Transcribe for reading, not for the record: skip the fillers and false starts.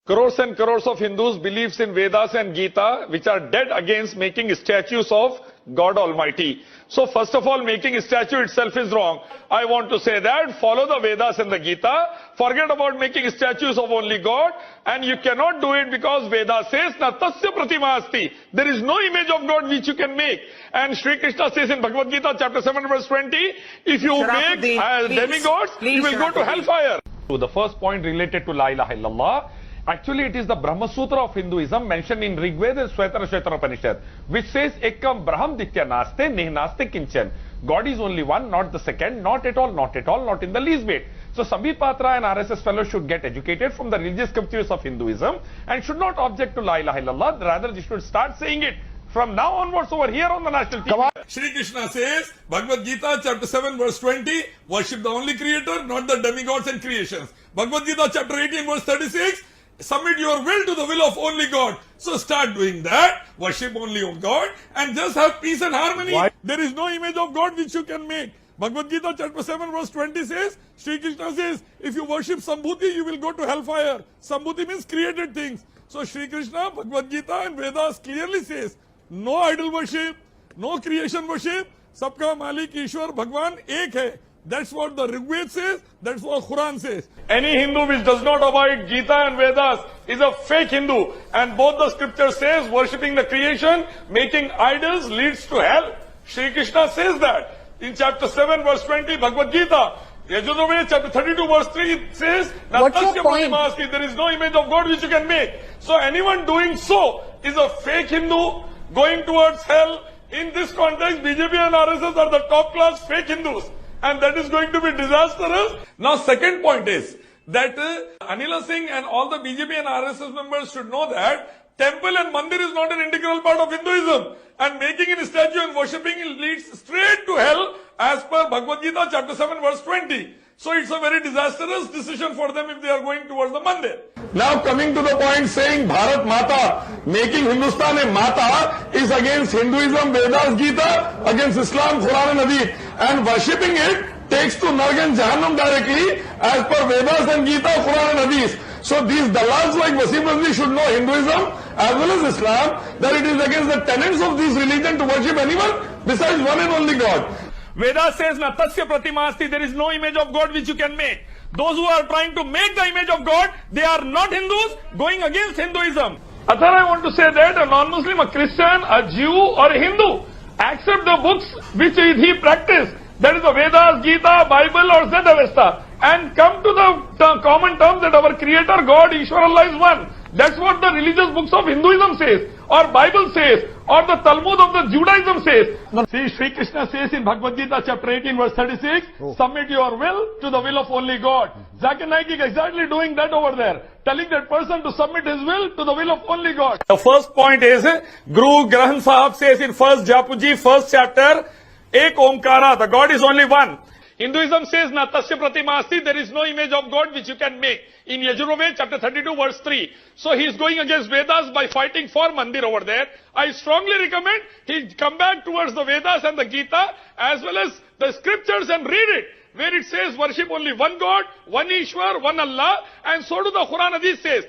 Crores and crores of Hindus believes in Vedas and Gita, which are dead against making statues of God Almighty. So first of all, making a statue itself is wrong. I want to say that follow the Vedas and the Gita. Forget about making statues of only God. And you cannot do it because Vedas says, na tasya pratima asti. There is no image of God which you can make. And Sri Krishna says in Bhagavad Gita chapter 7 verse 20, if you make demigods, you will go to hellfire. So the first point related to La ilaha illallah. Actually, it is the Brahma Sutra of Hinduism mentioned in Rig Veda and Shvetara Upanishad, which says, Ekam Braham Ditya Naste, Neh Naste Kinchan. God is only one, not the second, not at all, not at all, not in the least bit. So, Sambit Patra and RSS fellows should get educated from the religious scriptures of Hinduism and should not object to La ilaha illallah, rather they should start saying it from now onwards over here on the national TV. Shri Krishna says, Bhagavad Gita chapter 7 verse 20, worship the only creator, not the demigods and creations. Bhagavad Gita chapter 18 verse 36, submit your will to the will of only God. So start doing that, worship only of God and just have peace and harmony. Why? There is no image of God which you can make. Bhagavad Gita chapter 7 verse 20 says, Shri Krishna says, if you worship Sambhuti, you will go to hellfire. Sambhuti means created things. So Shri Krishna, Bhagavad Gita and Vedas clearly says, no idol worship, no creation worship, sabka Malik Ishwar Bhagwan ek hai. That's what the Rig Veda says, that's what Quran says. Any Hindu which does not abide Gita and Vedas is a fake Hindu. And both the scriptures says worshipping the creation, making idols leads to hell. Shri Krishna says that. In chapter 7 verse 20 Bhagavad Gita. Yajurveda chapter 32 verse 3 it says, what's your point? There is no image of God which you can make. So anyone doing so is a fake Hindu going towards hell. In this context, BJP and RSS are the top class fake Hindus. And that is going to be disastrous. Now, second point is that Anila Singh and all the BJP and RSS members should know that temple and mandir is not an integral part of Hinduism. And making a statue and worshipping it leads straight to hell as per Bhagavad Gita chapter 7 verse 20. So it's a very disastrous decision for them if they are going towards the mandir. Now coming to the point saying Bharat Mata, making Hindustan a Mata is against Hinduism, Vedas Gita, against Islam, Quran and Hadith. And worshipping it takes to Narg and Jahannam directly as per Vedas and Gita, Quran and Hadith. So these dalals like Wasim Razvi should know Hinduism as well as Islam, that it is against the tenets of this religion to worship anyone besides one and only God. Veda says, na tasya pratima asti, there is no image of God which you can make. Those who are trying to make the image of God, they are not Hindus, going against Hinduism. Athar, I want to say that a non-Muslim, a Christian, a Jew or a Hindu, accept the books which he practiced, that is the Vedas, Gita, Bible or Zedavesta, and come to the common terms that our Creator, God, Ishwar Allah is one. That's what the religious books of Hinduism says, or Bible says, or the Talmud of the Judaism says. See, Sri Krishna says in Bhagavad Gita chapter 18 verse 36, submit your will to the will of only God. Zakir Naik is exactly doing that over there, telling that person to submit his will to the will of only God. The first point is, Guru Granth Sahib says in first Japuji, first chapter, Ek Omkara, the God is only one. Hinduism says, na tasya pratima asti, there is no image of God which you can make. In Yajurveda chapter 32 verse 3. So he is going against Vedas by fighting for mandir over there. I strongly recommend he come back towards the Vedas and the Gita as well as the scriptures and read it, where it says worship only one God, one Ishwar, one Allah, and so do the Quran Hadith says.